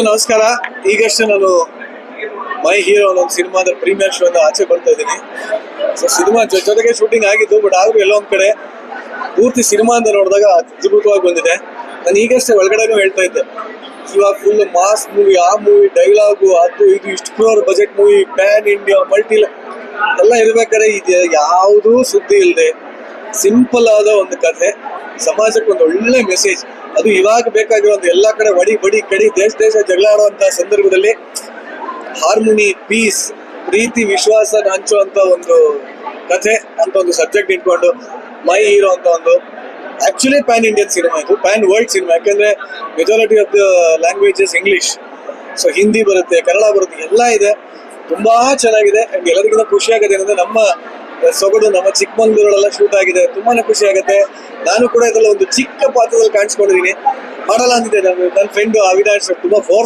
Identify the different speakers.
Speaker 1: ನಮಸ್ಕಾರ. ಈಗಷ್ಟೇ ನಾನು ಮೈ ಹೀರೋ ಅನ್ನೋ ಒಂದು ಸಿನಿಮಾದ ಪ್ರೀಮಿಯರ್ ಶೋ ಇಂದ ಆಚೆ ಬರ್ತಾ ಇದ್ದೀನಿ. ಸೊ ಸಿನಿಮಾ ಜೊತೆಗೆ ಶೂಟಿಂಗ್ ಆಗಿದ್ದು, ಬಟ್ ಆದ್ರೂ ಎಲ್ಲೋ ಒಂದ್ ಕಡೆ ಪೂರ್ತಿ ಸಿನಿಮಾ ಅಂತ ನೋಡಿದಾಗ ಅದ್ಭುತವಾಗಿ ಬಂದಿದೆ. ನಾನು ಈಗಷ್ಟೇ ಒಳಗಡೆನೂ ಹೇಳ್ತಾ ಇದ್ದೆ, ಇವಾಗ ಫುಲ್ ಮಾಸ್ ಮೂವಿ, ಆ ಮೂವಿ ಡೈಲಾಗು ಅದು ಇದು ಇಷ್ಟು crore budget movie, PAN India multi ಎಲ್ಲ ಇರ್ಬೇಕಾದ್ರೆ ಇದು ಯಾವುದೂ ಸುದ್ದಿ ಇಲ್ಲದೆ ಸಿಂಪಲ್ ಆದ ಒಂದು ಕಥೆ, ಸಮಾಜಕ್ಕೆ ಒಂದು ಒಳ್ಳೆ ಮೆಸೇಜ್. ಅದು ಇವಾಗ ಬೇಕಾಗಿರೋ ಒಂದು ಎಲ್ಲ ಕಡೆ ವಡಿ ಬಡಿ ಕಡಿ ದೇಶ ಜಗಳ ಆಡುವಂತ ಸಂದರ್ಭದಲ್ಲಿ ಹಾರ್ಮೋನಿ, ಪೀಸ್, ಪ್ರೀತಿ, ವಿಶ್ವಾಸ ಹಂಚುವಂತ ಒಂದು ಕಥೆ ಅಂತ ಒಂದು ಸಬ್ಜೆಕ್ಟ್ ಇಟ್ಕೊಂಡು ಮೈ ಹೀರೋ ಅಂತ ಒಂದು ಆಕ್ಚುಲಿ ಪ್ಯಾನ್ ಇಂಡಿಯನ್ ಸಿನಿಮಾ, ಇದು ಪ್ಯಾನ್ ವರ್ಲ್ಡ್ ಸಿನಿಮಾ. ಯಾಕಂದ್ರೆ majority of the languages English. So Hindi ಬರುತ್ತೆ, ಕನ್ನಡ ಬರುತ್ತೆ, ಎಲ್ಲ ಇದೆ. ತುಂಬಾ ಚೆನ್ನಾಗಿದೆ. ಎಲ್ಲರಿಗಿಂತ ಖುಷಿ ಆಗುತ್ತೆ ಏನಂದ್ರೆ ನಮ್ಮ ಸೊಗಡು ನಮ್ಮ ಚಿಕ್ಕಮಂಗ್ಳೂರಲ್ಲೆಲ್ಲ ಶೂಟ್ ಆಗಿದೆ. ತುಂಬಾನೇ ಖುಷಿ ಆಗುತ್ತೆ. ನಾನು ಕೂಡ ಇದರಲ್ಲಿ ಒಂದು ಚಿಕ್ಕ ಪಾತ್ರದಲ್ಲಿ ಕಾಣಿಸ್ಕೊಂಡಿದ್ದೀನಿ. ಮಾಡಲ್ಲ ಅಂದಿದ್ದೆ. ನನ್ನ ಫ್ರೆಂಡ್ ಅವಿನಾಶ್ ತುಂಬಾ ಫೋರ್ಸ್